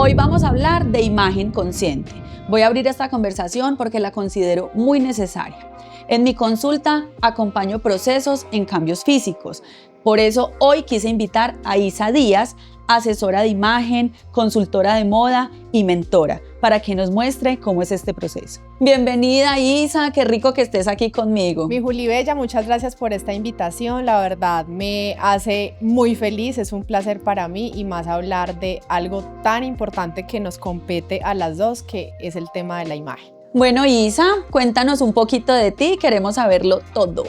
Hoy vamos a hablar de imagen consciente. Voy a abrir esta conversación porque la considero muy necesaria. En mi consulta acompaño procesos en cambios físicos. Por eso hoy quise invitar a Isa Díaz, asesora de imagen, consultora de moda y mentora, para que nos muestre cómo es este proceso. Bienvenida, Isa, qué rico que estés aquí conmigo. Mi Juli Bella, muchas gracias por esta invitación, la verdad me hace muy feliz, es un placer para mí y más hablar de algo tan importante que nos compete a las dos, que es el tema de la imagen. Bueno, Isa, cuéntanos un poquito de ti, queremos saberlo todo.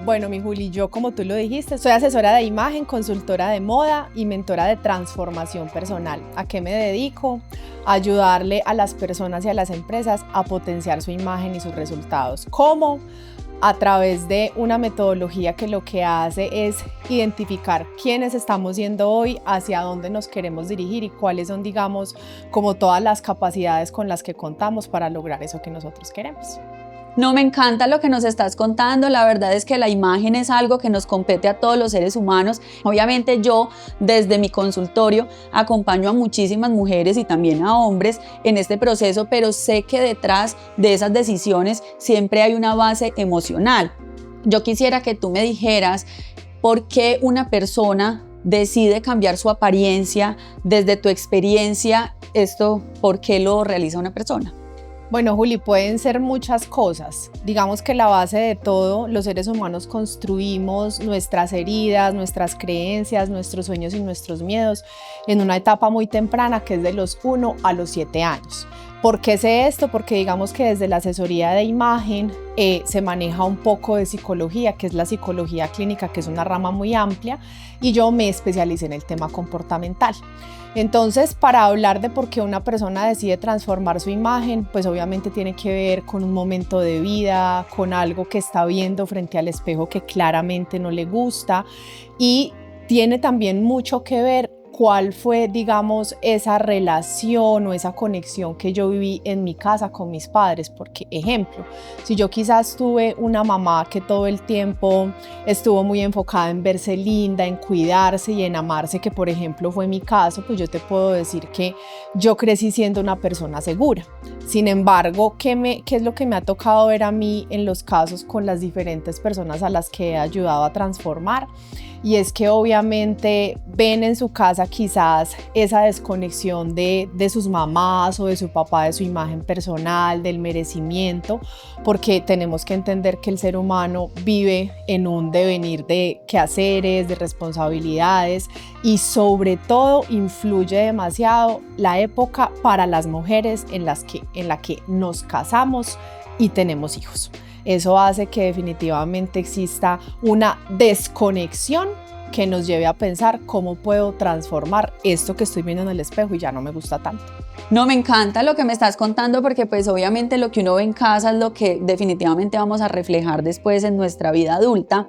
Bueno, mi Juli, yo como tú lo dijiste, soy asesora de imagen, consultora de moda y mentora de transformación personal. ¿A qué me dedico? A ayudarle a las personas y a las empresas a potenciar su imagen y sus resultados. ¿Cómo? A través de una metodología que lo que hace es identificar quiénes estamos siendo hoy, hacia dónde nos queremos dirigir y cuáles son, digamos, como todas las capacidades con las que contamos para lograr eso que nosotros queremos. No, me encanta lo que nos estás contando. La verdad es que la imagen es algo que nos compete a todos los seres humanos. Obviamente yo, desde mi consultorio, acompaño a muchísimas mujeres y también a hombres en este proceso, pero sé que detrás de esas decisiones siempre hay una base emocional. Yo quisiera que tú me dijeras por qué una persona decide cambiar su apariencia. Desde tu experiencia, ¿por qué lo realiza una persona? Bueno, Juli, pueden ser muchas cosas. Digamos que la base de todo, los seres humanos construimos nuestras heridas, nuestras creencias, nuestros sueños y nuestros miedos en una etapa muy temprana, que es de los 1 a los 7 años. ¿Por qué sé esto? Porque digamos que desde la asesoría de imagen se maneja un poco de psicología, que es la psicología clínica, que es una rama muy amplia, y yo me especialicé en el tema comportamental. Entonces, para hablar de por qué una persona decide transformar su imagen, pues obviamente tiene que ver con un momento de vida, con algo que está viendo frente al espejo que claramente no le gusta, y tiene también mucho que ver cuál fue, digamos, esa relación o esa conexión que yo viví en mi casa con mis padres. Porque, ejemplo, si yo quizás tuve una mamá que todo el tiempo estuvo muy enfocada en verse linda, en cuidarse y en amarse, que por ejemplo fue mi caso, pues yo te puedo decir que yo crecí siendo una persona segura. Sin embargo, ¿qué es lo que me ha tocado ver a mí en los casos con las diferentes personas a las que he ayudado a transformar? Y es que obviamente ven en su casa quizás esa desconexión de sus mamás o de su papá, de su imagen personal, del merecimiento, porque tenemos que entender que el ser humano vive en un devenir de quehaceres, de responsabilidades, y sobre todo influye demasiado la época para las mujeres en la que nos casamos y tenemos hijos. Eso hace que definitivamente exista una desconexión que nos lleve a pensar cómo puedo transformar esto que estoy viendo en el espejo y ya no me gusta tanto. No, me encanta lo que me estás contando, porque pues obviamente lo que uno ve en casa es lo que definitivamente vamos a reflejar después en nuestra vida adulta.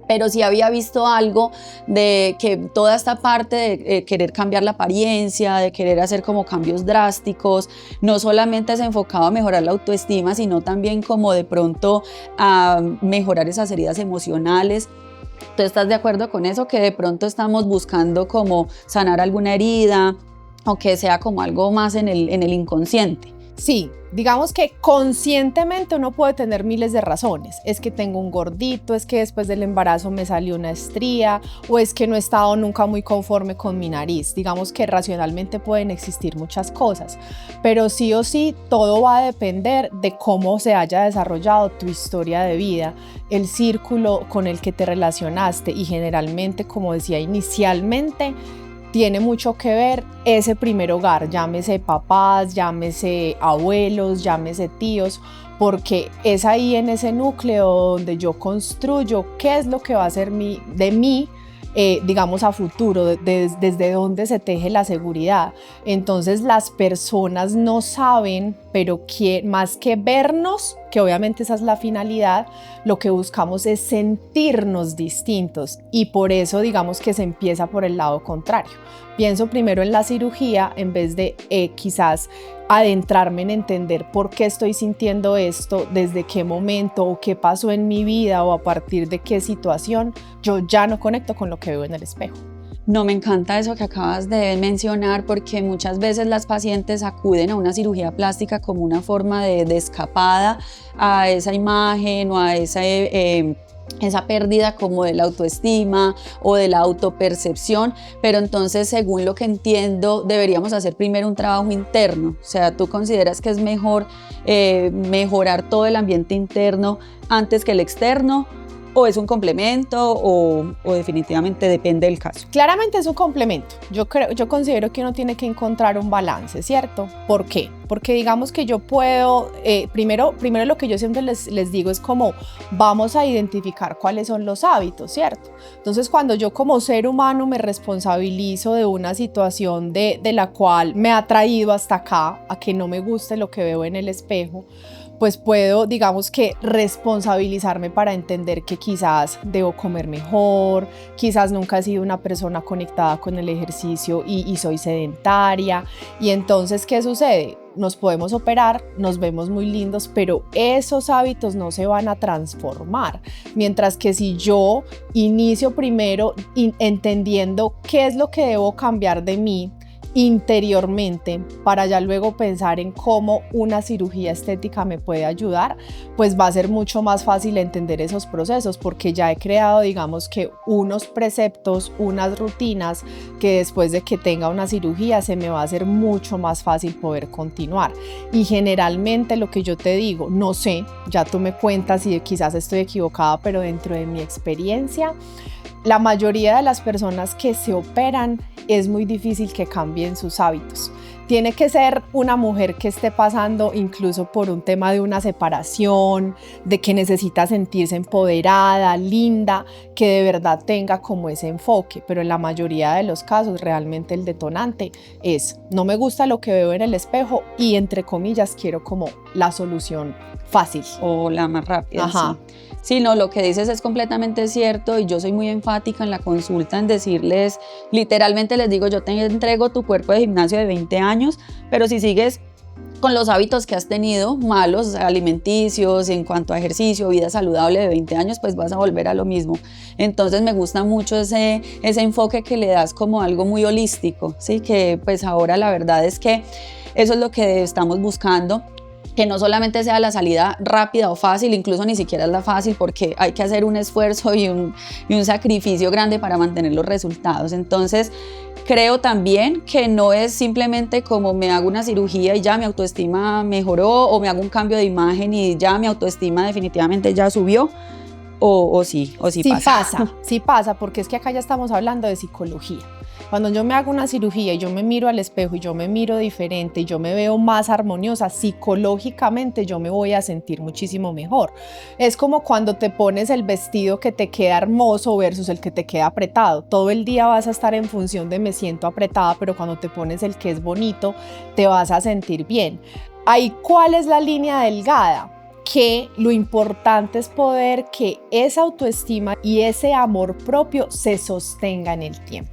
Pero sí había visto algo de que toda esta parte de querer cambiar la apariencia, de querer hacer como cambios drásticos, no solamente se enfocaba a mejorar la autoestima, sino también como de pronto a mejorar esas heridas emocionales. ¿Tú estás de acuerdo con eso? Que de pronto estamos buscando como sanar alguna herida o que sea como algo más en el inconsciente. Sí, digamos que conscientemente uno puede tener miles de razones. Es que tengo un gordito, es que después del embarazo me salió una estría, o es que no he estado nunca muy conforme con mi nariz. Digamos que racionalmente pueden existir muchas cosas, pero sí o sí todo va a depender de cómo se haya desarrollado tu historia de vida, el círculo con el que te relacionaste, y generalmente, como decía inicialmente, tiene mucho que ver ese primer hogar, llámese papás, llámese abuelos, llámese tíos, porque es ahí en ese núcleo donde yo construyo qué es lo que va a ser de mí, digamos a futuro, desde donde se teje la seguridad. Entonces las personas no saben, pero más que vernos, que obviamente esa es la finalidad, lo que buscamos es sentirnos distintos, y por eso digamos que se empieza por el lado contrario. Pienso primero en la cirugía en vez de quizás adentrarme en entender por qué estoy sintiendo esto, desde qué momento o qué pasó en mi vida o a partir de qué situación yo ya no conecto con lo que veo en el espejo. No, me encanta eso que acabas de mencionar, porque muchas veces las pacientes acuden a una cirugía plástica como una forma de escapada a esa imagen o a esa pérdida como de la autoestima o de la autopercepción, pero entonces, según lo que entiendo, deberíamos hacer primero un trabajo interno. O sea, ¿tú consideras que es mejor mejorar todo el ambiente interno antes que el externo? ¿O es un complemento o definitivamente depende del caso? Claramente es un complemento. Yo considero que uno tiene que encontrar un balance, ¿cierto? ¿Por qué? Porque digamos que yo puedo, primero lo que yo siempre les digo es como vamos a identificar cuáles son los hábitos, ¿cierto? Entonces, cuando yo como ser humano me responsabilizo de una situación de la cual me ha traído hasta acá, a que no me guste lo que veo en el espejo, pues puedo, digamos que, responsabilizarme para entender que quizás debo comer mejor, quizás nunca he sido una persona conectada con el ejercicio y soy sedentaria. Y entonces, ¿qué sucede? Nos podemos operar, nos vemos muy lindos, pero esos hábitos no se van a transformar. Mientras que si yo inicio primero entendiendo qué es lo que debo cambiar de mí, interiormente, para ya luego pensar en cómo una cirugía estética me puede ayudar, pues va a ser mucho más fácil entender esos procesos, porque ya he creado, digamos que unos preceptos, unas rutinas que después de que tenga una cirugía se me va a hacer mucho más fácil poder continuar. Y generalmente lo que yo te digo, no sé, ya tú me cuentas y quizás estoy equivocada, pero dentro de mi experiencia, la mayoría de las personas que se operan es muy difícil que cambien sus hábitos. Tiene que ser una mujer que esté pasando incluso por un tema de una separación, de que necesita sentirse empoderada, linda, que de verdad tenga como ese enfoque, pero en la mayoría de los casos realmente el detonante es no me gusta lo que veo en el espejo y entre comillas quiero como la solución fácil. O la más rápida. Ajá. Sí. Sí, no, lo que dices es completamente cierto y yo soy muy enfática en la consulta en decirles, literalmente les digo, yo te entrego tu cuerpo de gimnasio de 20 años, pero si sigues con los hábitos que has tenido, malos, alimenticios, en cuanto a ejercicio, vida saludable de 20 años, pues vas a volver a lo mismo. Entonces me gusta mucho ese enfoque que le das como algo muy holístico, ¿sí? Que pues ahora la verdad es que eso es lo que estamos buscando, que no solamente sea la salida rápida o fácil, incluso ni siquiera es la fácil, porque hay que hacer un esfuerzo y un sacrificio grande para mantener los resultados. Entonces, creo también que no es simplemente como me hago una cirugía y ya mi autoestima mejoró, o me hago un cambio de imagen y ya mi autoestima definitivamente ya subió, o sí pasa. Sí pasa, porque es que acá ya estamos hablando de psicología. Cuando yo me hago una cirugía y yo me miro al espejo y yo me miro diferente y yo me veo más armoniosa, psicológicamente yo me voy a sentir muchísimo mejor. Es como cuando te pones el vestido que te queda hermoso versus el que te queda apretado. Todo el día vas a estar en función de me siento apretada, pero cuando te pones el que es bonito, te vas a sentir bien. Ahí, ¿cuál es la línea delgada? Que lo importante es poder que esa autoestima y ese amor propio se sostenga en el tiempo.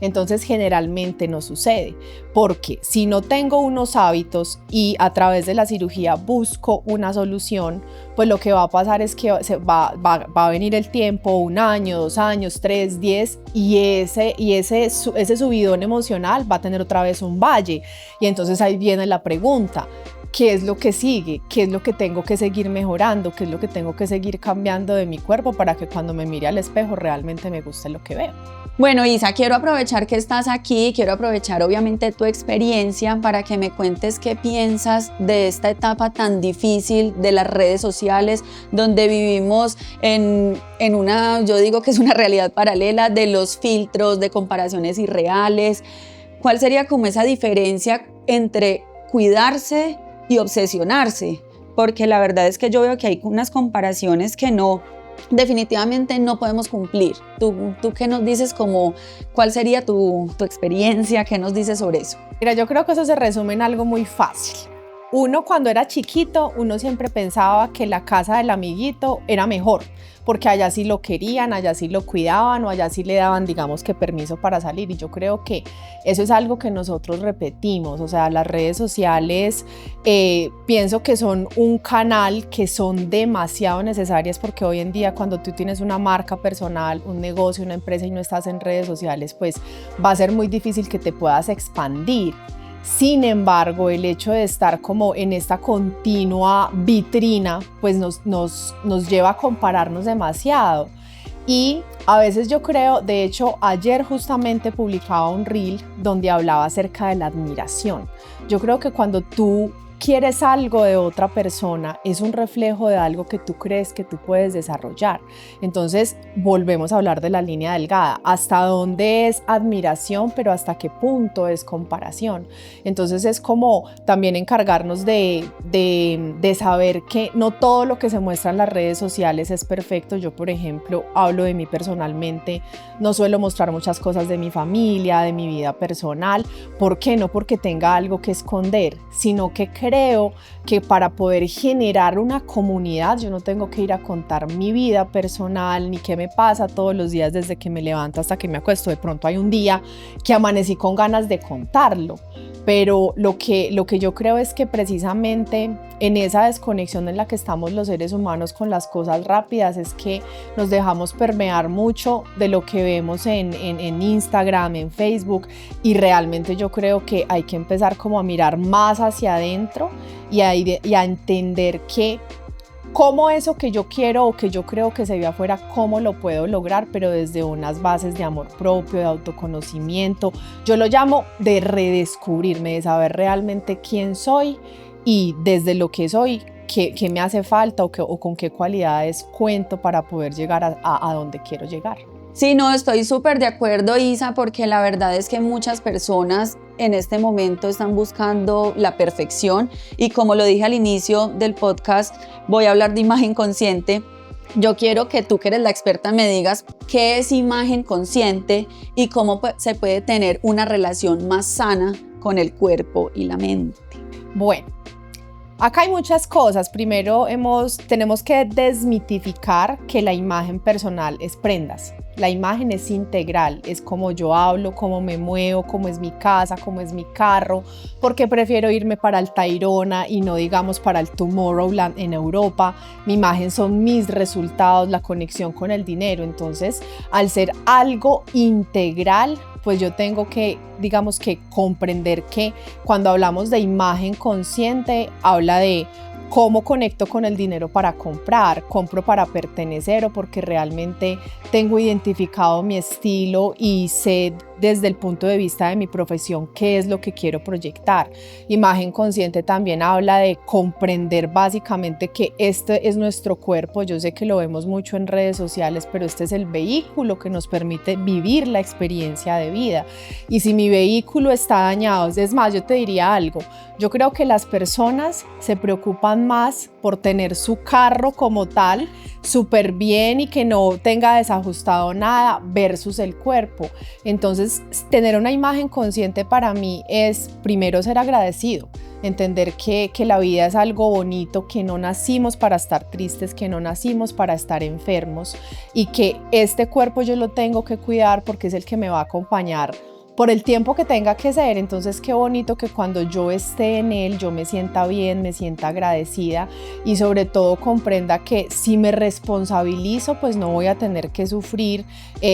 Entonces generalmente no sucede, porque si no tengo unos hábitos y a través de la cirugía busco una solución, pues lo que va a pasar es que va a venir el tiempo, 1 año, 2 años, 3, 10, y ese subidón emocional va a tener otra vez un valle. Y entonces ahí viene la pregunta: ¿qué es lo que sigue? ¿Qué es lo que tengo que seguir mejorando? ¿Qué es lo que tengo que seguir cambiando de mi cuerpo para que cuando me mire al espejo realmente me guste lo que veo? Bueno, Isa, quiero aprovechar que estás aquí, quiero aprovechar obviamente tu experiencia para que me cuentes qué piensas de esta etapa tan difícil de las redes sociales, donde vivimos en una, yo digo que es una realidad paralela de los filtros, de comparaciones irreales. ¿Cuál sería como esa diferencia entre cuidarse y obsesionarse? Porque la verdad es que yo veo que hay unas comparaciones que definitivamente no podemos cumplir. ¿Tú qué nos dices? ¿Cuál sería tu experiencia? ¿Qué nos dices sobre eso? Mira, yo creo que eso se resume en algo muy fácil. Uno cuando era chiquito, uno siempre pensaba que la casa del amiguito era mejor, porque allá sí lo querían, allá sí lo cuidaban o allá sí le daban, digamos que permiso para salir. Y yo creo que eso es algo que nosotros repetimos, o sea, las redes sociales pienso que son un canal que son demasiado necesarias, porque hoy en día cuando tú tienes una marca personal, un negocio, una empresa y no estás en redes sociales, pues va a ser muy difícil que te puedas expandir. Sin embargo, el hecho de estar como en esta continua vitrina, pues nos lleva a compararnos demasiado. Y a veces yo creo, de hecho, ayer justamente publicaba un reel donde hablaba acerca de la admiración. Yo creo que cuando tú quieres algo de otra persona, es un reflejo de algo que tú crees que tú puedes desarrollar. Entonces, volvemos a hablar de la línea delgada. ¿Hasta dónde es admiración, pero hasta qué punto es comparación? Entonces, es como también encargarnos de saber que no todo lo que se muestra en las redes sociales es perfecto. Yo, por ejemplo, hablo de mí personalmente, no suelo mostrar muchas cosas de mi familia, de mi vida personal. ¿Por qué? No porque tenga algo que esconder, sino que creo que para poder generar una comunidad yo no tengo que ir a contar mi vida personal ni qué me pasa todos los días desde que me levanto hasta que me acuesto. De pronto hay un día que amanecí con ganas de contarlo, pero lo que yo creo es que precisamente en esa desconexión en la que estamos los seres humanos con las cosas rápidas es que nos dejamos permear mucho de lo que vemos en Instagram, en Facebook, y realmente yo creo que hay que empezar como a mirar más hacia adentro y a entender que cómo eso que yo quiero o que yo creo que se ve afuera, cómo lo puedo lograr, pero desde unas bases de amor propio, de autoconocimiento. Yo lo llamo de redescubrirme, de saber realmente quién soy y desde lo que soy, qué me hace falta o con qué cualidades cuento para poder llegar a donde quiero llegar. Sí, no, estoy súper de acuerdo, Isa, porque la verdad es que muchas personas en este momento están buscando la perfección y como lo dije al inicio del podcast, voy a hablar de imagen consciente. Yo quiero que tú, que eres la experta, me digas qué es imagen consciente y cómo se puede tener una relación más sana con el cuerpo y la mente. Bueno, acá hay muchas cosas. Primero tenemos que desmitificar que la imagen personal es prendas. La imagen es integral, es como yo hablo, cómo me muevo, cómo es mi casa, cómo es mi carro, porque prefiero irme para el Tayrona y no digamos para el Tomorrowland en Europa. Mi imagen son mis resultados, la conexión con el dinero. Entonces, al ser algo integral, pues yo tengo que, digamos que comprender que cuando hablamos de imagen consciente, habla de cómo conecto con el dinero para comprar, compro para pertenecer o porque realmente tengo identificado mi estilo y sé desde el punto de vista de mi profesión qué es lo que quiero proyectar. Imagen consciente también habla de comprender básicamente que este es nuestro cuerpo. Yo sé que lo vemos mucho en redes sociales, pero este es el vehículo que nos permite vivir la experiencia de vida. Y si mi vehículo está dañado, es más, yo te diría algo, yo creo que las personas se preocupan más por tener su carro como tal súper bien y que no tenga desajustado nada versus el cuerpo. Entonces, tener una imagen consciente para mí es primero ser agradecido, entender que la vida es algo bonito, que no nacimos para estar tristes, que no nacimos para estar enfermos y que este cuerpo yo lo tengo que cuidar porque es el que me va a acompañar por el tiempo que tenga que ser. Entonces qué bonito que cuando yo esté en él yo me sienta bien, me sienta agradecida y sobre todo comprenda que si me responsabilizo pues no voy a tener que sufrir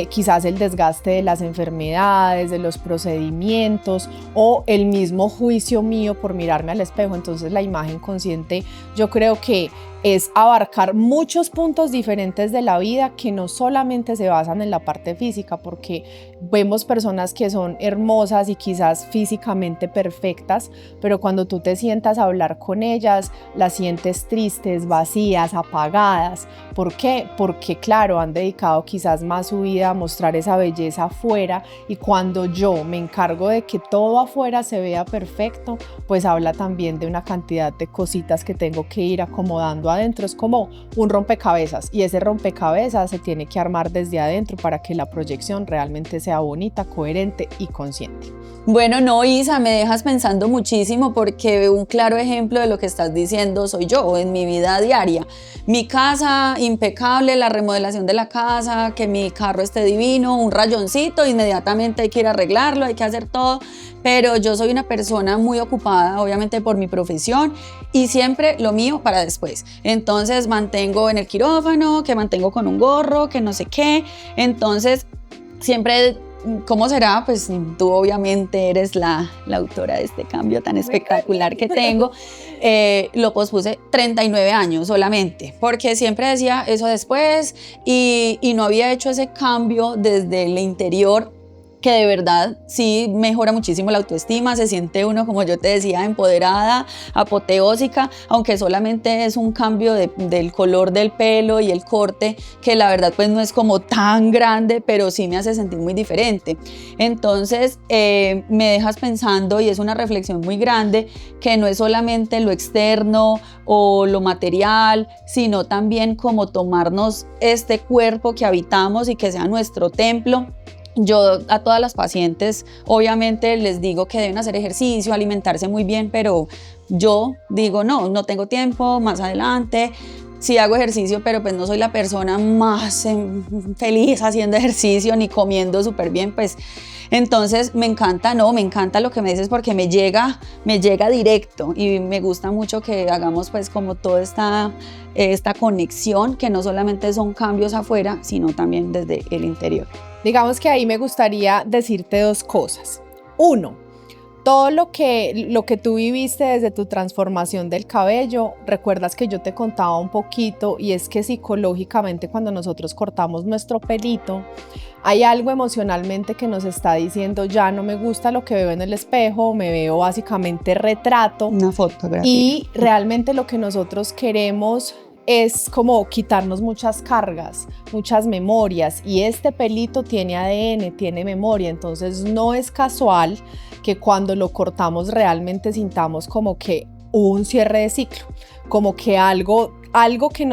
quizás el desgaste de las enfermedades, de los procedimientos o el mismo juicio mío por mirarme al espejo. Entonces la imagen consciente yo creo que es abarcar muchos puntos diferentes de la vida que no solamente se basan en la parte física, porque vemos personas que son hermosas y quizás físicamente perfectas, pero cuando tú te sientas a hablar con ellas, las sientes tristes, vacías, apagadas. ¿Por qué? Porque claro, han dedicado quizás más su vida a mostrar esa belleza afuera y cuando yo me encargo de que todo afuera se vea perfecto, pues habla también de una cantidad de cositas que tengo que ir acomodando trabajando adentro es como un rompecabezas, y ese rompecabezas se tiene que armar desde adentro para que la proyección realmente sea bonita, coherente y consciente. Bueno, no, Isa, me dejas pensando muchísimo porque un claro ejemplo de lo que estás diciendo soy yo en mi vida diaria. Mi casa impecable, la remodelación de la casa, que mi carro esté divino, un rayoncito, inmediatamente hay que ir a arreglarlo, hay que hacer todo, pero yo soy una persona muy ocupada, obviamente por mi profesión, y siempre lo mío para después. Entonces mantengo en el quirófano, que mantengo con un gorro, que no sé qué, entonces siempre... ¿Cómo será? Pues tú obviamente eres la autora de este cambio tan espectacular que tengo. Lo pospuse 39 años solamente, porque siempre decía eso después y no había hecho ese cambio desde el interior, que de verdad sí mejora muchísimo la autoestima, se siente uno, como yo te decía, empoderada, apoteósica, aunque solamente es un cambio del color del pelo y el corte, que la verdad pues no es como tan grande, pero sí me hace sentir muy diferente. Entonces me dejas pensando, y es una reflexión muy grande, que no es solamente lo externo o lo material, sino también como tomarnos este cuerpo que habitamos y que sea nuestro templo. Yo a todas las pacientes obviamente les digo que deben hacer ejercicio, alimentarse muy bien, pero yo digo no tengo tiempo, más adelante. Sí hago ejercicio, pero pues no soy la persona más feliz haciendo ejercicio ni comiendo súper bien, pues entonces me encanta lo que me dices porque me llega directo, y me gusta mucho que hagamos pues como toda esta conexión, que no solamente son cambios afuera, sino también desde el interior. Digamos que ahí me gustaría decirte dos cosas. Uno, todo lo que tú viviste desde tu transformación del cabello, recuerdas que yo te contaba un poquito, y es que psicológicamente cuando nosotros cortamos nuestro pelito, hay algo emocionalmente que nos está diciendo, ya no me gusta lo que veo en el espejo, me veo básicamente retrato. Una fotografía. Y realmente lo que nosotros queremos es como quitarnos muchas cargas, muchas memorias, y este pelito tiene ADN, tiene memoria, entonces no es casual que cuando lo cortamos realmente sintamos como que hubo un cierre de ciclo, como que algo que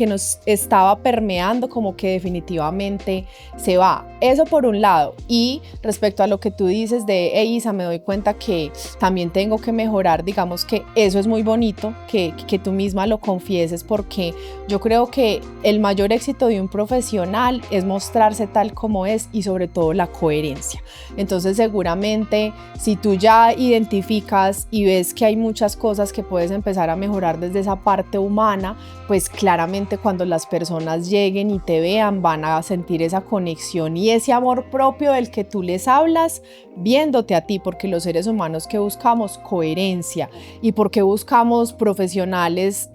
nos estaba permeando, como que definitivamente se va. Eso por un lado. Y respecto a lo que tú dices de Isa, me doy cuenta que también tengo que mejorar, digamos que eso es muy bonito, que tú misma lo confieses, porque yo creo que el mayor éxito de un profesional es mostrarse tal como es, y sobre todo la coherencia. Entonces seguramente si tú ya identificas y ves que hay muchas cosas que puedes empezar a mejorar desde esa parte humana, pues claramente cuando las personas lleguen y te vean van a sentir esa conexión y ese amor propio del que tú les hablas viéndote a ti, porque los seres humanos que buscamos coherencia y porque buscamos profesionales,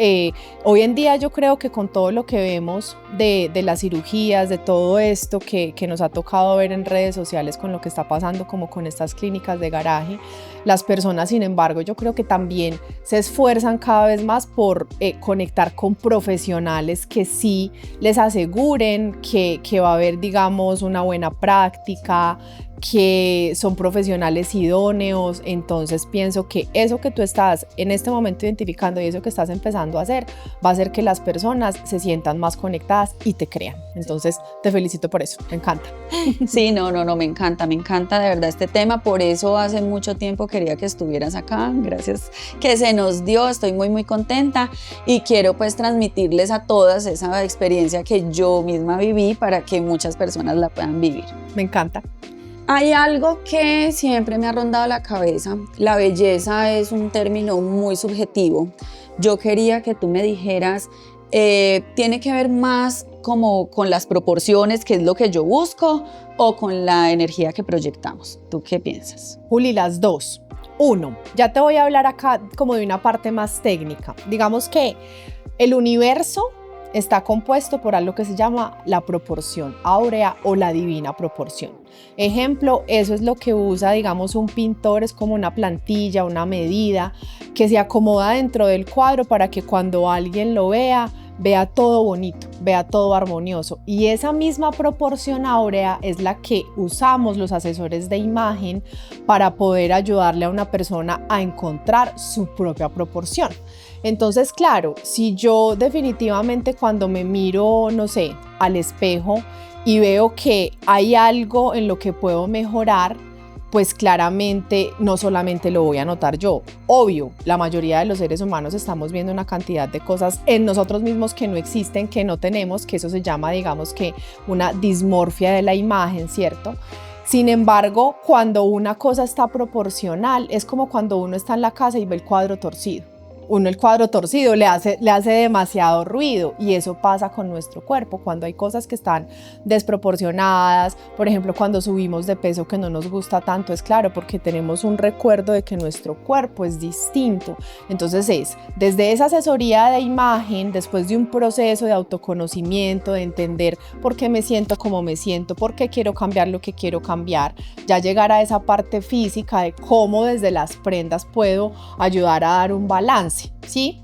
hoy en día yo creo que con todo lo que vemos de las cirugías, de todo esto que nos ha tocado ver en redes sociales con lo que está pasando como con estas clínicas de garaje, las personas sin embargo yo creo que también se esfuerzan cada vez más por conectar con profesionales que sí les aseguren que va a haber, digamos, una buena práctica, que son profesionales idóneos. Entonces pienso que eso que tú estás en este momento identificando y eso que estás empezando a hacer va a hacer que las personas se sientan más conectadas y te crean. Entonces te felicito por eso, me encanta. Sí, no, me encanta de verdad este tema, por eso hace mucho tiempo quería que estuvieras acá, gracias que se nos dio, estoy muy contenta y quiero pues transmitirles a todas esa experiencia que yo misma viví para que muchas personas la puedan vivir. Me encanta. Hay algo que siempre me ha rondado la cabeza. La belleza es un término muy subjetivo. Yo quería que tú me dijeras, ¿tiene que ver más como con las proporciones, que es lo que yo busco, o con la energía que proyectamos? ¿Tú qué piensas? Juli, las dos. Uno, ya te voy a hablar acá como de una parte más técnica. Digamos que el universo está compuesto por algo que se llama la proporción áurea o la divina proporción. Ejemplo, eso es lo que usa, digamos, un pintor, es como una plantilla, una medida que se acomoda dentro del cuadro para que cuando alguien lo vea vea todo bonito, vea todo armonioso. Y esa misma proporción áurea es la que usamos los asesores de imagen para poder ayudarle a una persona a encontrar su propia proporción. Entonces, claro, si yo definitivamente cuando me miro, no sé, al espejo y veo que hay algo en lo que puedo mejorar, pues claramente no solamente lo voy a notar yo. Obvio, la mayoría de los seres humanos estamos viendo una cantidad de cosas en nosotros mismos que no existen, que no tenemos, que eso se llama, digamos que una dismorfia de la imagen, ¿cierto? Sin embargo, cuando una cosa está proporcional, es como cuando uno está en la casa y ve el cuadro torcido. Uno el cuadro torcido le hace demasiado ruido, y eso pasa con nuestro cuerpo cuando hay cosas que están desproporcionadas. Por ejemplo, cuando subimos de peso que no nos gusta tanto, es claro, porque tenemos un recuerdo de que nuestro cuerpo es distinto. Entonces desde esa asesoría de imagen, después de un proceso de autoconocimiento, de entender por qué me siento como me siento, por qué quiero cambiar lo que quiero cambiar, ya llegar a esa parte física de cómo desde las prendas puedo ayudar a dar un balance, ¿sí?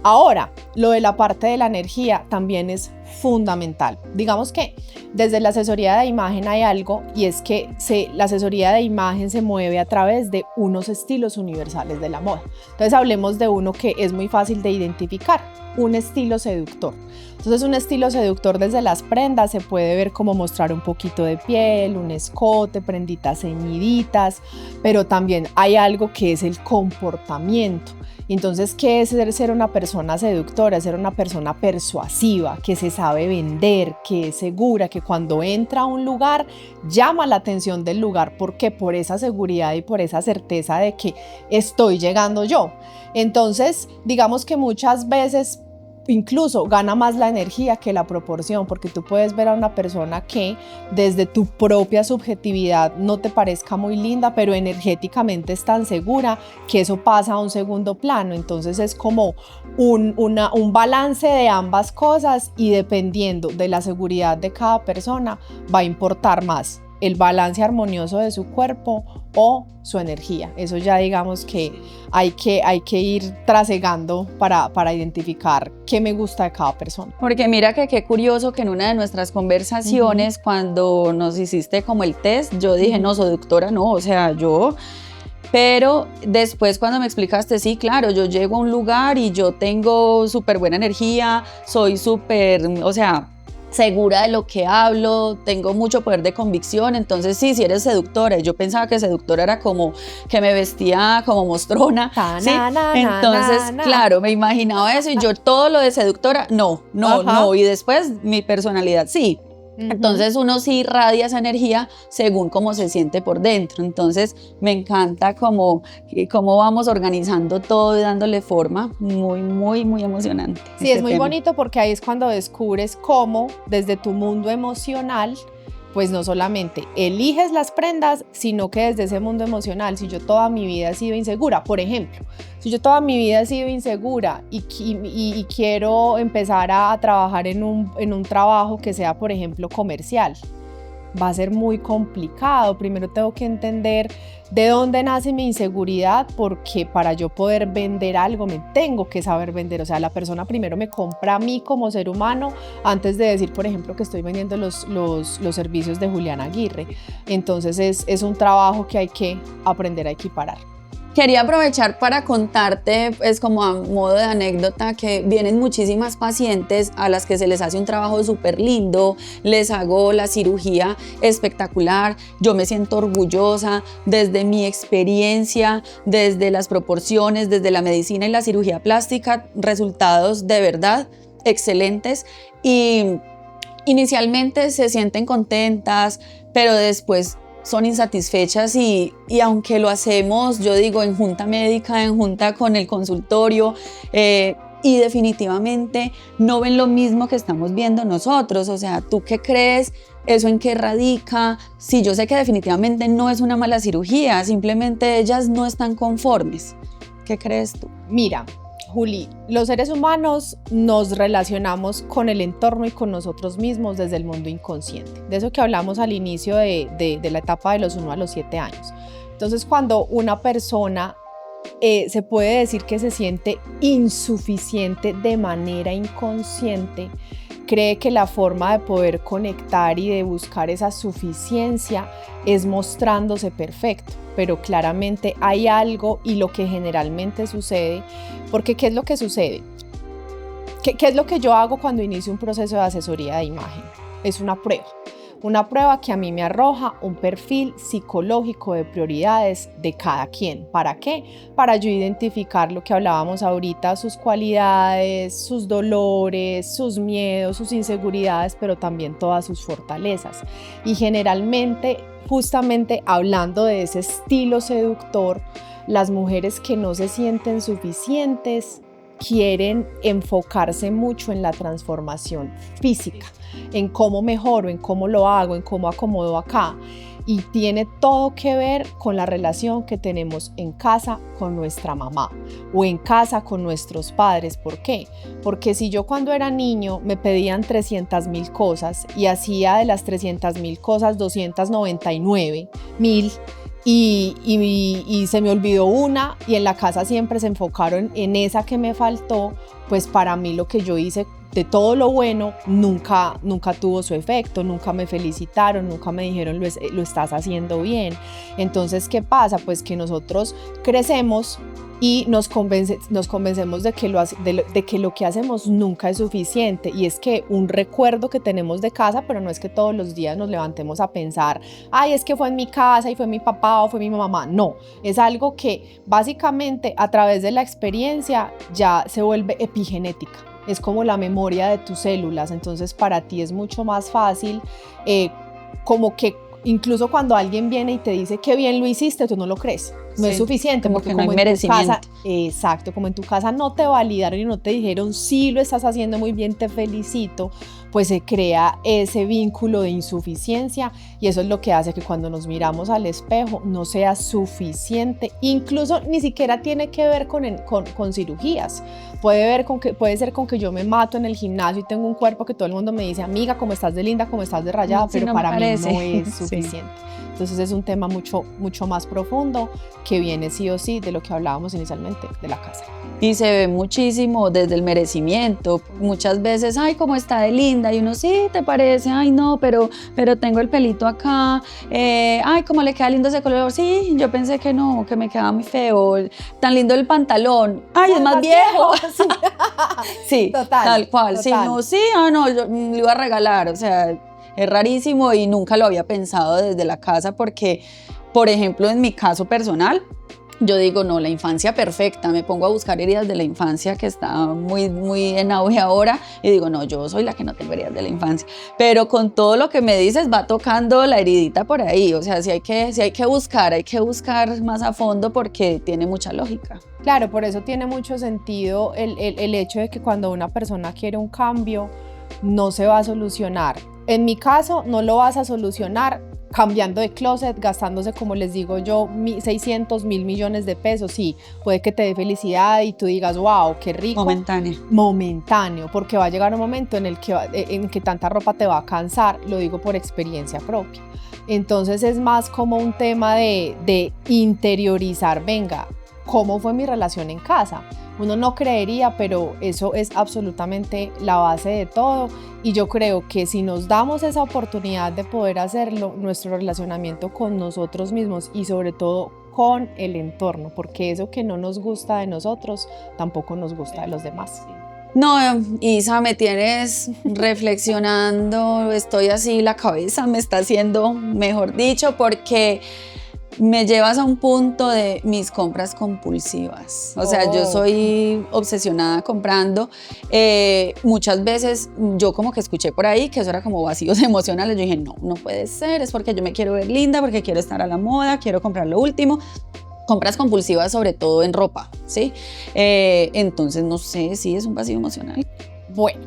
Ahora, lo de la parte de la energía también es fundamental. Digamos que desde la asesoría de imagen hay algo, y es que la asesoría de imagen se mueve a través de unos estilos universales de la moda. Entonces hablemos de uno que es muy fácil de identificar, un estilo seductor. Entonces un estilo seductor desde las prendas se puede ver como mostrar un poquito de piel, un escote, prenditas ceñiditas, pero también hay algo que es el comportamiento. Entonces, ¿qué es ser una persona seductora? Ser una persona persuasiva, que se sabe vender, que es segura, que cuando entra a un lugar llama la atención del lugar. ¿Por qué? Por esa seguridad y por esa certeza de que estoy llegando yo. Entonces, digamos que muchas veces incluso gana más la energía que la proporción, porque tú puedes ver a una persona que desde tu propia subjetividad no te parezca muy linda, pero energéticamente es tan segura que eso pasa a un segundo plano. Entonces es como un balance de ambas cosas, y dependiendo de la seguridad de cada persona va a importar más el balance armonioso de su cuerpo o su energía. Eso ya digamos que hay que ir trasegando para identificar qué me gusta de cada persona. Porque mira que qué curioso que en una de nuestras conversaciones, cuando nos hiciste como el test, yo dije, no, seductora no, o sea, yo... Pero después cuando me explicaste, sí, claro, yo llego a un lugar y yo tengo súper buena energía, soy súper, o sea, segura de lo que hablo, tengo mucho poder de convicción. Entonces sí, eres seductora. Y yo pensaba que seductora era como que me vestía como mostrona, ¿sí? Entonces, claro, me imaginaba eso, y yo todo lo de seductora, no, y después mi personalidad, sí. Entonces uno sí irradia esa energía según cómo se siente por dentro. Entonces me encanta cómo vamos organizando todo y dándole forma. Muy, muy, muy emocionante. Sí, es muy bonito, porque ahí es cuando descubres cómo desde tu mundo emocional, pues no solamente eliges las prendas, sino que desde ese mundo emocional, si yo toda mi vida he sido insegura, por ejemplo, si yo toda mi vida he sido insegura y quiero empezar a trabajar en un trabajo que sea, por ejemplo, comercial, va a ser muy complicado. Primero tengo que entender de dónde nace mi inseguridad, porque para yo poder vender algo me tengo que saber vender. O sea, la persona primero me compra a mí como ser humano antes de decir, por ejemplo, que estoy vendiendo los servicios de Juliana Aguirre. Entonces es un trabajo que hay que aprender a equiparar. Quería aprovechar para contarte, pues como a modo de anécdota, que vienen muchísimas pacientes a las que se les hace un trabajo súper lindo, les hago la cirugía espectacular, yo me siento orgullosa desde mi experiencia, desde las proporciones, desde la medicina y la cirugía plástica, resultados de verdad excelentes, y inicialmente se sienten contentas, pero después son insatisfechas, y aunque lo hacemos, yo digo, en junta médica, en junta con el consultorio, y definitivamente no ven lo mismo que estamos viendo nosotros. O sea, ¿tú qué crees? ¿Eso en qué radica? Sí, yo sé que definitivamente no es una mala cirugía, simplemente ellas no están conformes. ¿Qué crees tú? Mira, Juli, los seres humanos nos relacionamos con el entorno y con nosotros mismos desde el mundo inconsciente. De eso que hablamos al inicio de la etapa de los 1 a los 7 años. Entonces, cuando una persona se puede decir que se siente insuficiente de manera inconsciente, cree que la forma de poder conectar y de buscar esa suficiencia es mostrándose perfecto, pero claramente hay algo, y lo que generalmente sucede, porque ¿qué es lo que sucede? ¿Qué es lo que yo hago cuando inicio un proceso de asesoría de imagen? Es una prueba que a mí me arroja un perfil psicológico de prioridades de cada quien. ¿Para qué? Para yo identificar lo que hablábamos ahorita, sus cualidades, sus dolores, sus miedos, sus inseguridades, pero también todas sus fortalezas. Y generalmente, justamente hablando de ese estilo seductor, las mujeres que no se sienten suficientes quieren enfocarse mucho en la transformación física, en cómo mejoro, en cómo lo hago, en cómo acomodo acá. Y tiene todo que ver con la relación que tenemos en casa con nuestra mamá o en casa con nuestros padres. ¿Por qué? Porque si yo cuando era niño me pedían 300.000 cosas y hacía de las 300.000 cosas 299.000, y se me olvidó una, y en la casa siempre se enfocaron en esa que me faltó, pues para mí lo que yo hice de todo lo bueno nunca tuvo su efecto, nunca me felicitaron, nunca me dijeron lo estás haciendo bien. Entonces, ¿qué pasa? Pues que nosotros crecemos y nos convencemos de que lo que hacemos nunca es suficiente, y es que un recuerdo que tenemos de casa, pero no es que todos los días nos levantemos a pensar, ay, es que fue en mi casa y fue mi papá o fue mi mamá. No, es algo que básicamente a través de la experiencia ya se vuelve epigenética. Es como la memoria de tus células. Entonces para ti es mucho más fácil, como que incluso cuando alguien viene y te dice qué bien lo hiciste, tú no lo crees. No es suficiente, como porque que no hay en merecimiento. tu casa, exacto, como en tu casa no te validaron y no te dijeron sí lo estás haciendo muy bien, te felicito, pues se crea ese vínculo de insuficiencia, y eso es lo que hace que cuando nos miramos al espejo no sea suficiente. Incluso ni siquiera tiene que ver con cirugías. Puede ser con que yo me mato en el gimnasio y tengo un cuerpo que todo el mundo me dice, amiga, cómo estás de linda, cómo estás de rayada, pero para mí no es suficiente. Sí. Entonces es un tema mucho más profundo, que viene sí o sí de lo que hablábamos inicialmente, de la casa. Y se ve muchísimo desde el merecimiento. Muchas veces, ay, cómo está de linda, y uno, sí, ¿te parece? Ay, no, pero tengo el pelito acá, ay, cómo le queda lindo ese color, sí, yo pensé que no, que me quedaba muy feo, tan lindo el pantalón, ay, es más viejo. Sí, sí, total, tal cual, sí, no, sí, no, yo le iba a regalar, o sea, es rarísimo y nunca lo había pensado desde la casa, porque, por ejemplo, en mi caso personal, yo digo, no, la infancia perfecta, me pongo a buscar heridas de la infancia que está muy en auge ahora, y digo, no, yo soy la que no tengo heridas de la infancia, pero con todo lo que me dices va tocando la heridita por ahí, o sea, sí hay que buscar más a fondo, porque tiene mucha lógica. Claro, por eso tiene mucho sentido el hecho de que cuando una persona quiere un cambio, no se va a solucionar. En mi caso, no lo vas a solucionar cambiando de closet, gastándose, como les digo yo, 600, 1.000 millones de pesos. Sí, puede que te dé felicidad y tú digas, wow, qué rico. Momentáneo, porque va a llegar un momento en que tanta ropa te va a cansar, lo digo por experiencia propia. Entonces es más como un tema de interiorizar, venga, ¿cómo fue mi relación en casa? Uno no creería, pero eso es absolutamente la base de todo, y yo creo que si nos damos esa oportunidad de poder hacerlo, nuestro relacionamiento con nosotros mismos y sobre todo con el entorno, porque eso que no nos gusta de nosotros tampoco nos gusta de los demás. No, Isa, me tienes reflexionando, estoy así, la cabeza me está haciendo, mejor dicho, porque me llevas a un punto de mis compras compulsivas. O sea, yo soy obsesionada comprando. Muchas veces yo como que escuché por ahí que eso era como vacíos emocionales. Yo dije, no puede ser, es porque yo me quiero ver linda, porque quiero estar a la moda, quiero comprar lo último. Compras compulsivas sobre todo en ropa, ¿sí? Entonces no sé si es un vacío emocional. Bueno.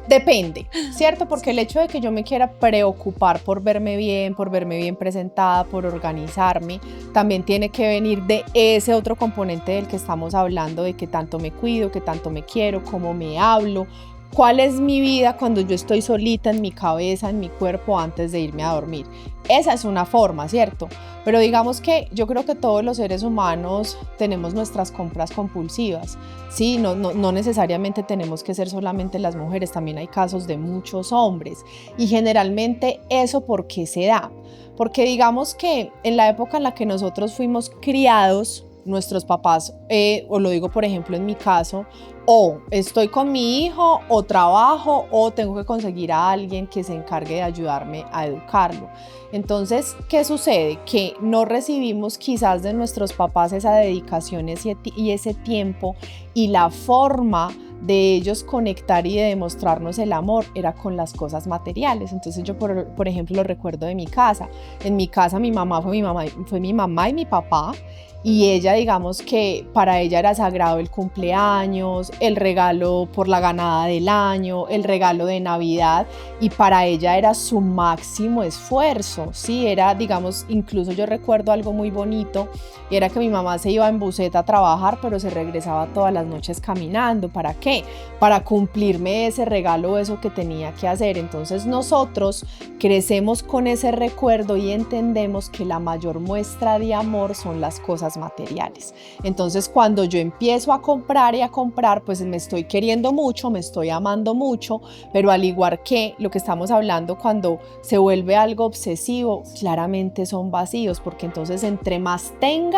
Depende, ¿cierto? Porque el hecho de que yo me quiera preocupar por verme bien presentada, por organizarme, también tiene que venir de ese otro componente del que estamos hablando, de que tanto me cuido, que tanto me quiero, cómo me hablo, ¿Cuál es mi vida cuando yo estoy solita en mi cabeza, en mi cuerpo, antes de irme a dormir? Esa es una forma, ¿cierto? Pero digamos que yo creo que todos los seres humanos tenemos nuestras compras compulsivas, ¿sí? No necesariamente tenemos que ser solamente las mujeres, también hay casos de muchos hombres. Y generalmente eso, ¿por qué se da? Porque digamos que en la época en la que nosotros fuimos criados, nuestros papás, o lo digo por ejemplo en mi caso, o estoy con mi hijo, o trabajo, o tengo que conseguir a alguien que se encargue de ayudarme a educarlo. Entonces, ¿qué sucede? Que no recibimos quizás de nuestros papás esa dedicación y ese tiempo, y la forma de ellos conectar y de demostrarnos el amor era con las cosas materiales. Entonces yo por ejemplo lo recuerdo de mi casa. En mi casa mi mamá fue mi mamá y mi papá, y ella, digamos que para ella era sagrado el cumpleaños, el regalo por la ganada del año, el regalo de Navidad, y para ella era su máximo esfuerzo, ¿sí? Era, digamos, incluso yo recuerdo algo muy bonito, y era que mi mamá se iba en buseta a trabajar, pero se regresaba todas las noches caminando. ¿Para qué? Para cumplirme ese regalo, eso que tenía que hacer. Entonces nosotros crecemos con ese recuerdo y entendemos que la mayor muestra de amor son las cosas materiales. Entonces cuando yo empiezo a comprar y a comprar, pues me estoy queriendo mucho, me estoy amando mucho, pero al igual que lo que estamos hablando, cuando se vuelve algo obsesivo, claramente son vacíos, porque entonces entre más tenga,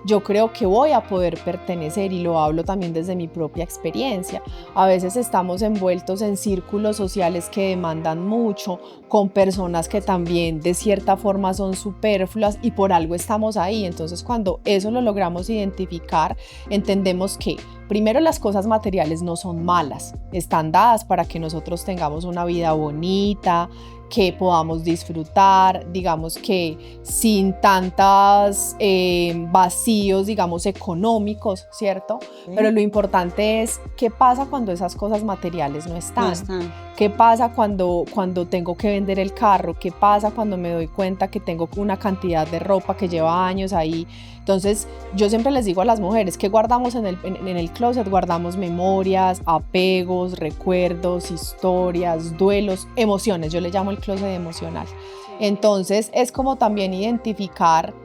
yo creo que voy a poder pertenecer, y lo hablo también desde mi propia experiencia. A veces estamos envueltos en círculos sociales que demandan mucho, con personas que también de cierta forma son superfluas, y por algo estamos ahí. Entonces cuando eso lo logramos identificar, entendemos que primero las cosas materiales no son malas, están dadas para que nosotros tengamos una vida bonita, que podamos disfrutar, digamos que sin tantos vacíos, digamos, económicos, ¿cierto? Pero lo importante es qué pasa cuando esas cosas materiales no están. ¿Qué pasa cuando tengo que vender el carro? ¿Qué pasa cuando me doy cuenta que tengo una cantidad de ropa que lleva años ahí? Entonces, yo siempre les digo a las mujeres que guardamos en el closet, guardamos memorias, apegos, recuerdos, historias, duelos, emociones. Yo le llamo el closet emocional. Entonces, es como también identificar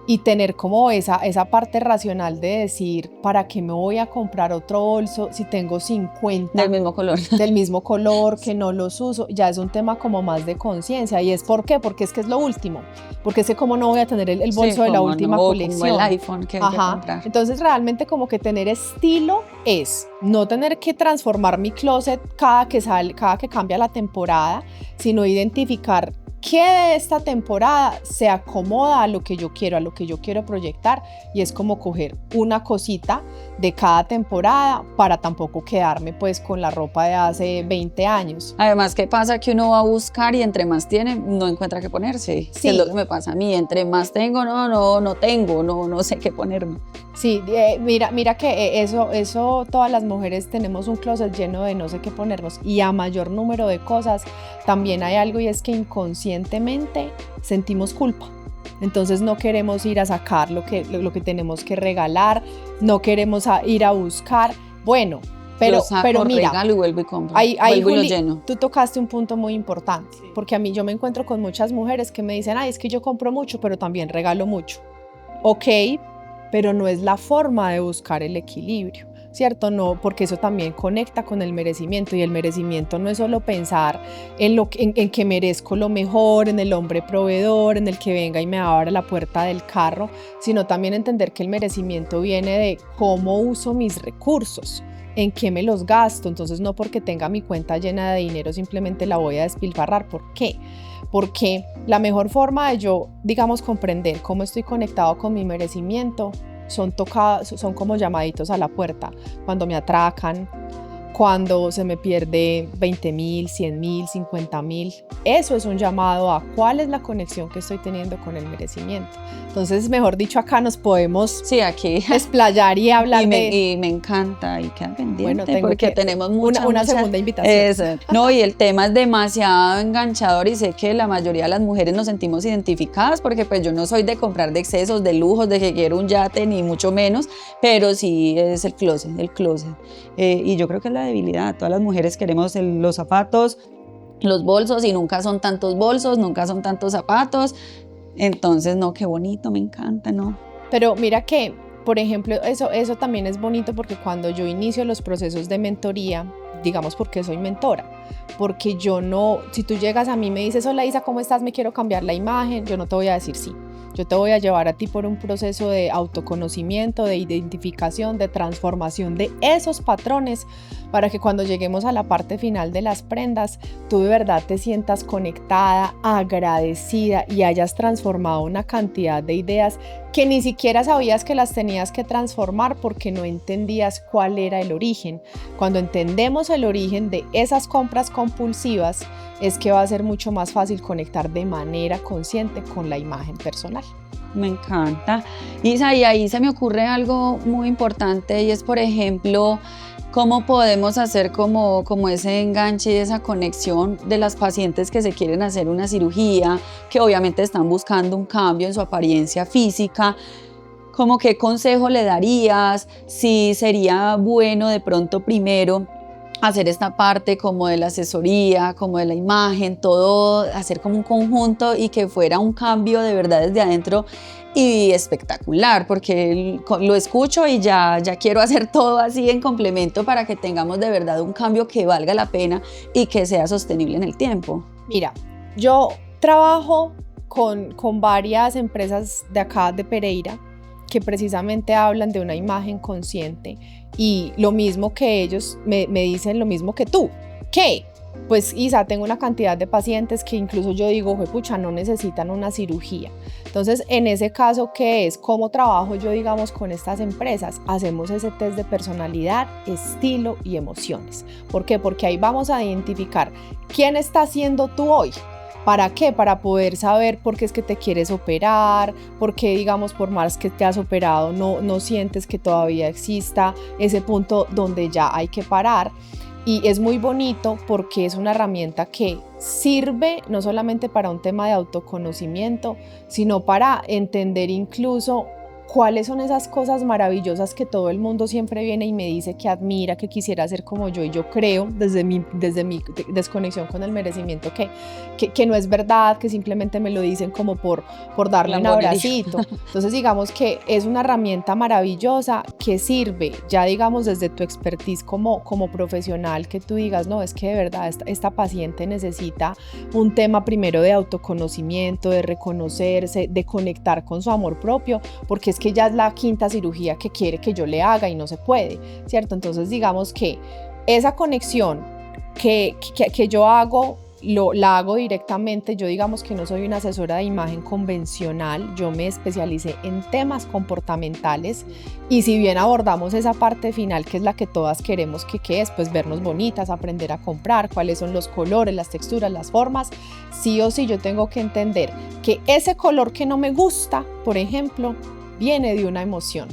y tener como esa parte racional de decir, ¿para qué me voy a comprar otro bolso si tengo 50 del mismo color? Del mismo color, que no los uso. Ya es un tema como más de conciencia. ¿Y es por qué? Porque es que es lo último. Porque sé cómo no voy a tener el bolso de la última colección. Como el iPhone que hay que comprar. Entonces realmente como que tener estilo es no tener que transformar mi closet cada que cambia la temporada, sino identificar qué de esta temporada se acomoda a lo que yo quiero proyectar, y es como coger una cosita de cada temporada para tampoco quedarme pues con la ropa de hace 20 años. Además, ¿qué pasa? Que uno va a buscar y entre más tiene, no encuentra qué ponerse. Sí. Es lo que me pasa a mí, entre más tengo, no sé qué ponerme. Sí, mira que eso todas las mujeres tenemos un closet lleno de no sé qué ponernos, y a mayor número de cosas también hay algo, y es que inconscientemente sentimos culpa. Entonces no queremos ir a sacar lo que tenemos que regalar, no queremos ir a buscar. Bueno, pero mira, regalo y vuelvo y compro, ahí, vuelvo Juli, y lo lleno. Tú tocaste un punto muy importante, porque a mí yo me encuentro con muchas mujeres que me dicen, es que yo compro mucho, pero también regalo mucho. Ok, pero no es la forma de buscar el equilibrio, ¿cierto? No, porque eso también conecta con el merecimiento, y el merecimiento no es solo pensar en que merezco lo mejor, en el hombre proveedor, en el que venga y me abra la puerta del carro, sino también entender que el merecimiento viene de cómo uso mis recursos, en qué me los gasto. Entonces no porque tenga mi cuenta llena de dinero simplemente la voy a despilfarrar. ¿Por qué? Porque la mejor forma de yo, digamos, comprender cómo estoy conectado con mi merecimiento son como llamaditos a la puerta, cuando me atracan, cuando se me pierde 20.000, 100.000, 50.000. Eso es un llamado a cuál es la conexión que estoy teniendo con el merecimiento. Entonces, mejor dicho, acá nos podemos aquí explayar y hablar y me encanta, y queda pendiente, bueno, porque tenemos una segunda invitación. Eso. No, y el tema es demasiado enganchador, y sé que la mayoría de las mujeres nos sentimos identificadas, porque pues yo no soy de comprar de excesos, de lujos, de que quiero un yate, ni mucho menos, pero sí es el closet. Y yo creo que es la la debilidad. Todas las mujeres queremos los zapatos, los bolsos, y nunca son tantos bolsos, nunca son tantos zapatos. Entonces, no, qué bonito, me encanta, ¿no? Pero mira que, por ejemplo, eso también es bonito, porque cuando yo inicio los procesos de mentoría, digamos, porque soy mentora, porque yo no, si tú llegas a mí y me dices, hola Isa, ¿cómo estás? Me quiero cambiar la imagen, yo no te voy a decir sí. Yo te voy a llevar a ti por un proceso de autoconocimiento, de identificación, de transformación de esos patrones, para que cuando lleguemos a la parte final de las prendas, tú de verdad te sientas conectada, agradecida y hayas transformado una cantidad de ideas que ni siquiera sabías que las tenías que transformar porque no entendías cuál era el origen. Cuando entendemos el origen de esas compras compulsivas, es que va a ser mucho más fácil conectar de manera consciente con la imagen personal. Me encanta. Isa, y ahí se me ocurre algo muy importante, y es, por ejemplo, cómo podemos hacer como ese enganche y esa conexión de las pacientes que se quieren hacer una cirugía, que obviamente están buscando un cambio en su apariencia física. ¿Cómo qué consejo le darías? Si sería bueno de pronto primero hacer esta parte como de la asesoría, como de la imagen, todo, hacer como un conjunto y que fuera un cambio de verdad desde adentro y espectacular, porque lo escucho y ya quiero hacer todo así en complemento para que tengamos de verdad un cambio que valga la pena y que sea sostenible en el tiempo. Mira, yo trabajo con varias empresas de acá de Pereira que precisamente hablan de una imagen consciente, y lo mismo que ellos me dicen lo mismo que tú, que pues Isa, tengo una cantidad de pacientes que incluso yo digo, pucha, no necesitan una cirugía. Entonces, en ese caso, ¿qué es? ¿Cómo trabajo yo, digamos, con estas empresas? Hacemos ese test de personalidad, estilo y emociones. ¿Por qué? Porque ahí vamos a identificar quién estás siendo tú hoy. ¿Para qué? Para poder saber por qué es que te quieres operar, por qué, digamos, por más que te has operado, no sientes que todavía exista ese punto donde ya hay que parar. Y es muy bonito porque es una herramienta que sirve no solamente para un tema de autoconocimiento, sino para entender incluso cuáles son esas cosas maravillosas que todo el mundo siempre viene y me dice que admira, que quisiera ser como yo, y yo creo desde mi desconexión con el merecimiento que no es verdad, que simplemente me lo dicen como por darle un abracito. Entonces digamos que es una herramienta maravillosa que sirve ya, digamos, desde tu expertise como profesional, que tú digas, no, es que de verdad esta paciente necesita un tema primero de autoconocimiento, de reconocerse, de conectar con su amor propio, porque es que ya es la quinta cirugía que quiere que yo le haga y no se puede, ¿cierto? Entonces digamos que esa conexión que yo hago, la hago directamente. Yo digamos que no soy una asesora de imagen convencional, yo me especialicé en temas comportamentales, y si bien abordamos esa parte final que es la que todas queremos que es, pues vernos bonitas, aprender a comprar, cuáles son los colores, las texturas, las formas, sí o sí yo tengo que entender que ese color que no me gusta, por ejemplo, viene de una emoción,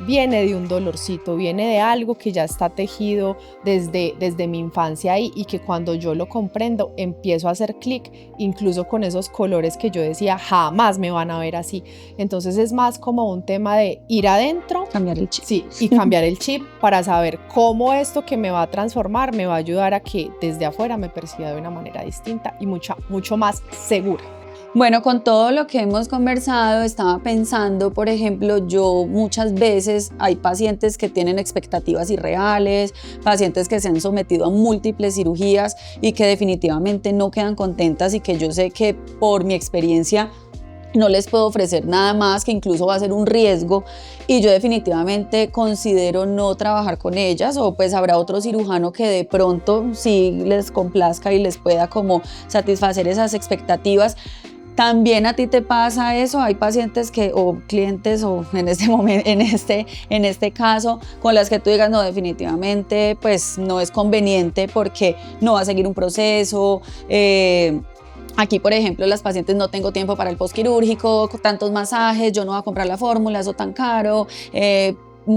viene de un dolorcito, viene de algo que ya está tejido desde mi infancia ahí, y que cuando yo lo comprendo empiezo a hacer clic incluso con esos colores que yo decía jamás me van a ver así. Entonces es más como un tema de ir adentro, cambiar el chip. Sí, y cambiar el chip para saber cómo esto que me va a transformar me va a ayudar a que desde afuera me perciba de una manera distinta y mucho más segura. Bueno, con todo lo que hemos conversado, estaba pensando, por ejemplo, yo muchas veces hay pacientes que tienen expectativas irreales, pacientes que se han sometido a múltiples cirugías y que definitivamente no quedan contentas, y que yo sé que por mi experiencia no les puedo ofrecer nada más, que incluso va a ser un riesgo, y yo definitivamente considero no trabajar con ellas, o pues habrá otro cirujano que de pronto sí les complazca y les pueda como satisfacer esas expectativas. ¿También a ti te pasa eso? ¿Hay pacientes o clientes, o en este momento, en este caso, con las que tú digas, no, definitivamente pues no es conveniente porque no va a seguir un proceso? Aquí, por ejemplo, las pacientes, no tengo tiempo para el postquirúrgico, tantos masajes, yo no voy a comprar la fórmula, eso tan caro.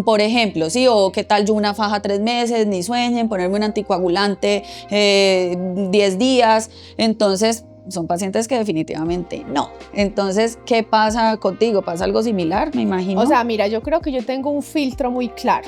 Por ejemplo, sí, o qué tal yo una faja 3 meses, ni sueñen, ponerme un anticoagulante 10 días. Entonces, son pacientes que definitivamente no. Entonces, ¿qué pasa contigo? ¿Pasa algo similar, me imagino? O sea, mira, yo creo que yo tengo un filtro muy claro,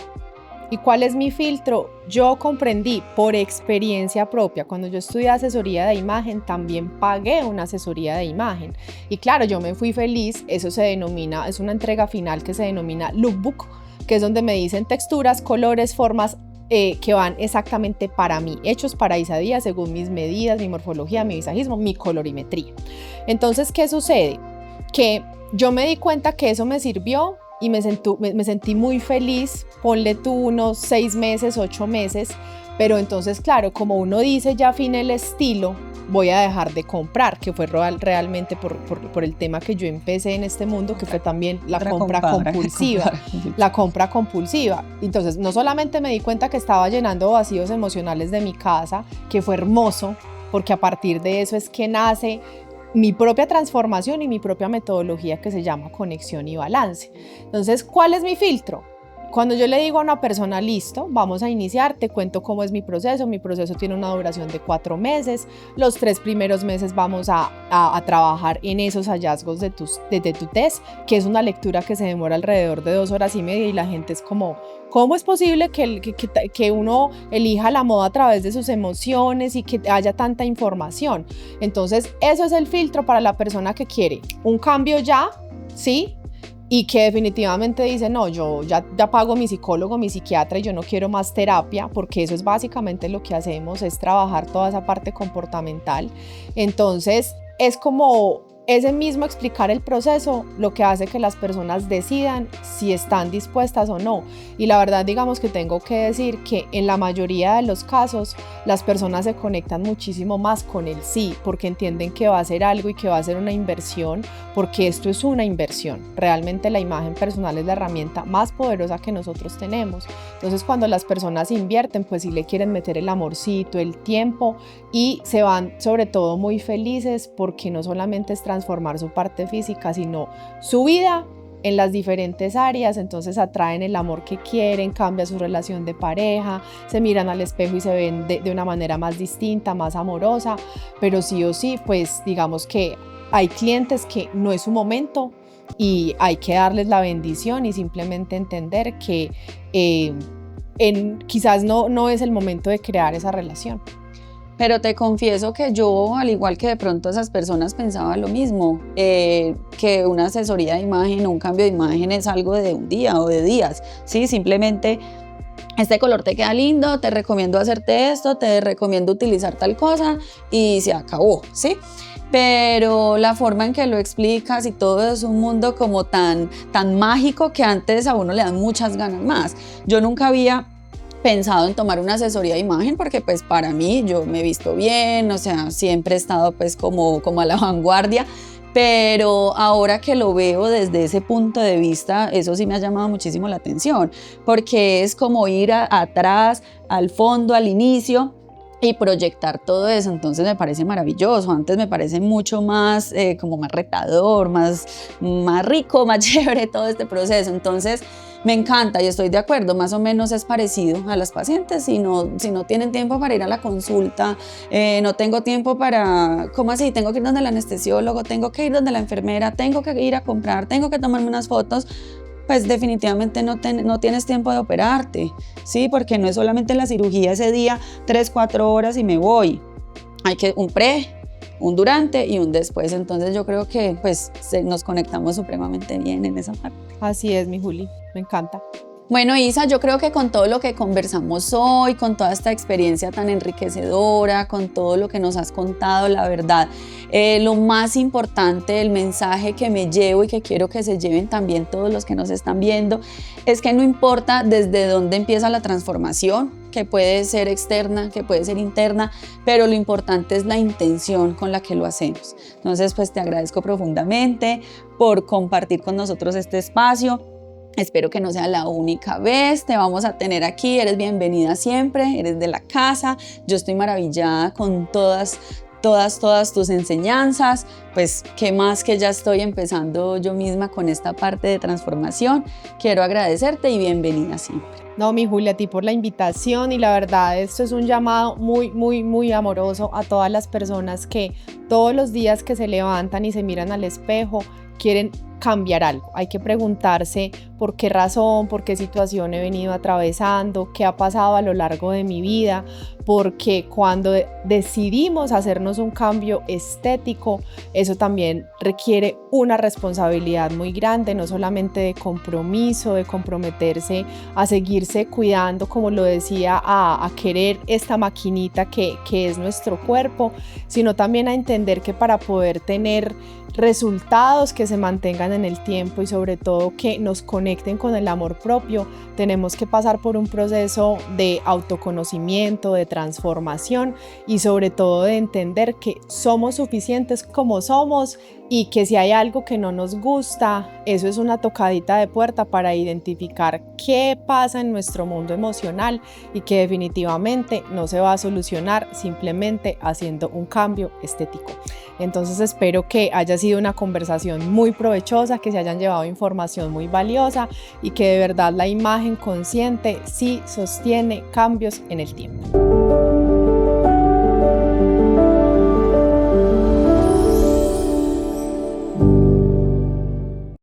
¿Y cuál es mi filtro? Yo comprendí por experiencia propia, cuando yo estudié asesoría de imagen, también pagué una asesoría de imagen. Y claro, yo me fui feliz, eso se denomina, es una entrega final que se denomina lookbook, que es donde me dicen texturas, colores, formas, que van exactamente para mí, hechos para Isa Díaz según mis medidas, mi morfología, mi visajismo, mi colorimetría. Entonces, ¿qué sucede? Que yo me di cuenta que eso me sirvió y me sentí muy feliz, ponle tú unos 6 meses, 8 meses, pero entonces claro, como uno dice, ya afiné el estilo, voy a dejar de comprar, que fue realmente por el tema que yo empecé en este mundo, que fue también la compra compulsiva. La compra compulsiva. Entonces, no solamente me di cuenta que estaba llenando vacíos emocionales de mi casa, que fue hermoso, porque a partir de eso es que nace mi propia transformación y mi propia metodología que se llama conexión y balance. Entonces, ¿cuál es mi filtro? Cuando yo le digo a una persona, listo, vamos a iniciar, te cuento cómo es mi proceso tiene una duración de 4 meses, los 3 primeros meses vamos a trabajar en esos hallazgos de tu test, que es una lectura que se demora alrededor de 2 horas y media y la gente es como, ¿cómo es posible que uno elija la moda a través de sus emociones y que haya tanta información? Entonces, eso es el filtro para la persona que quiere un cambio ya, ¿sí? Y que definitivamente dice, no, yo ya pago mi psicólogo, mi psiquiatra y yo no quiero más terapia, porque eso es básicamente lo que hacemos, es trabajar toda esa parte comportamental. Entonces, es como ese mismo explicar el proceso lo que hace que las personas decidan si están dispuestas o no. Y la verdad, digamos que tengo que decir que en la mayoría de los casos las personas se conectan muchísimo más con el sí, porque entienden que va a ser algo y que va a ser una inversión, porque esto es una inversión. Realmente la imagen personal es la herramienta más poderosa que nosotros tenemos. Entonces, cuando las personas invierten, pues sí le quieren meter el amorcito, el tiempo, y se van sobre todo muy felices, porque no solamente es transformar su parte física, sino su vida en las diferentes áreas. Entonces atraen el amor que quieren, cambia su relación de pareja, se miran al espejo y se ven de una manera más distinta, más amorosa, pero sí o sí, pues digamos que hay clientes que no es su momento y hay que darles la bendición y simplemente entender que quizás no es el momento de crear esa relación. Pero te confieso que yo, al igual que de pronto esas personas, pensaba lo mismo, que una asesoría de imagen o un cambio de imagen es algo de un día o de días, ¿sí? Simplemente este color te queda lindo, te recomiendo hacerte esto, te recomiendo utilizar tal cosa y se acabó, ¿sí? Pero la forma en que lo explicas y todo es un mundo como tan mágico que antes a uno le dan muchas ganas más. Yo nunca había pensado en tomar una asesoría de imagen porque pues para mí yo me he visto bien, o sea, siempre he estado pues como a la vanguardia, pero ahora que lo veo desde ese punto de vista, eso sí me ha llamado muchísimo la atención, porque es como ir atrás, al fondo, al inicio, y proyectar todo eso. Entonces me parece maravilloso. Antes me parece mucho más como más retador, más rico, más chévere todo este proceso. Entonces me encanta y estoy de acuerdo, más o menos es parecido a las pacientes. Si no tienen tiempo para ir a la consulta, no tengo tiempo para, ¿cómo así? Tengo que ir donde el anestesiólogo, tengo que ir donde la enfermera, tengo que ir a comprar, tengo que tomarme unas fotos. Pues definitivamente no tienes tiempo de operarte, ¿sí? Porque no es solamente la cirugía ese día, 3-4 horas y me voy. Hay que un pre, un durante y un después. Entonces yo creo que pues nos conectamos supremamente bien en esa parte. Así es, mi Juli, me encanta. Bueno, Isa, yo creo que con todo lo que conversamos hoy, con toda esta experiencia tan enriquecedora, con todo lo que nos has contado, la verdad, lo más importante, el mensaje que me llevo y que quiero que se lleven también todos los que nos están viendo, es que no importa desde dónde empieza la transformación, que puede ser externa, que puede ser interna, pero lo importante es la intención con la que lo hacemos. Entonces, pues te agradezco profundamente por compartir con nosotros este espacio. Espero que no sea la única vez, te vamos a tener aquí, eres bienvenida siempre, eres de la casa, yo estoy maravillada con todas tus enseñanzas, pues qué más que ya estoy empezando yo misma con esta parte de transformación. Quiero agradecerte y bienvenida siempre. No, mi Julia, a ti por la invitación y la verdad esto es un llamado muy, muy, muy amoroso a todas las personas que todos los días que se levantan y se miran al espejo quieren cambiar algo, hay que preguntarse por qué razón, por qué situación he venido atravesando, qué ha pasado a lo largo de mi vida, porque cuando decidimos hacernos un cambio estético, eso también requiere una responsabilidad muy grande, no solamente de compromiso, de comprometerse a seguirse cuidando, como lo decía, a querer esta maquinita que es nuestro cuerpo, sino también a entender que para poder tener resultados que se mantengan en el tiempo y sobre todo que nos conecten con el amor propio, tenemos que pasar por un proceso de autoconocimiento, de transformación y sobre todo de entender que somos suficientes como somos y que si hay algo que no nos gusta, eso es una tocadita de puerta para identificar qué pasa en nuestro mundo emocional y que definitivamente no se va a solucionar simplemente haciendo un cambio estético. Entonces espero que haya sido una conversación muy provechosa, que se hayan llevado información muy valiosa y que de verdad la imagen consciente sí sostiene cambios en el tiempo.